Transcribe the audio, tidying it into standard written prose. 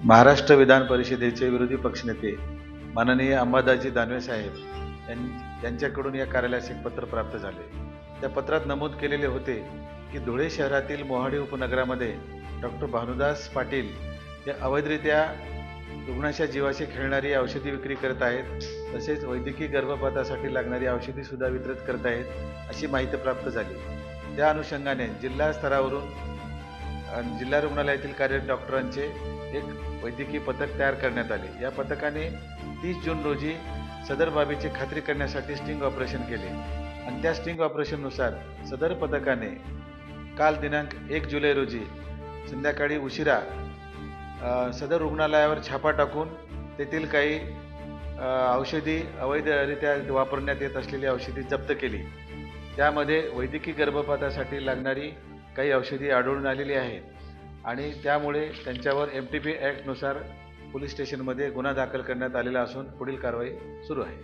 महाराष्ट्र विधान परिषदेचे विरोधी पक्षनेते माननीय अंबादासजी दानवे साहेब यांच्याकडून या कार्यालयास एक पत्र प्राप्त झाले। त्या पत्रात नमूद केलेले होते की धुळे शहरातील मोहाडी उपनगरामध्ये डॉक्टर भानुदास पाटील हे अवैधरित्या रुग्णाच्या जीवाशी खेळणारी औषधी विक्री करत आहेत, तसेच वैद्यकीय गर्भपातासाठी लागणारी औषधी सुद्धा वितरित करत आहेत अशी माहिती प्राप्त झाली। त्या अनुषंगाने जिल्हा स्तरावरून जिल्हा रुग्णालयातील कार्यरत डॉक्टरांचे एक वैद्यकीय पथक तयार करण्यात आले। या पथकाने 30 जून रोजी सदर बाबीची खात्री करण्यासाठी स्टिंग ऑपरेशन केले आणि त्या स्टिंग ऑपरेशननुसार सदर पथकाने काल दिनांक 1 जुलै रोजी संध्याकाळी उशिरा सदर रुग्णालयावर छापा टाकून तेथील काही औषधी अवैधरित्या वापरण्यात येत असलेली औषधी जप्त केली। त्यामध्ये वैद्यकीय गर्भपातासाठी लागणारी काही औषधी आढळून आलेली आहेत आणि त्यामुळे त्यांच्यावर MTP ॲक्टनुसार पोलीस स्टेशनमध्ये गुन्हा दाखल करण्यात आलेला असून पुढील कारवाई सुरू आहे।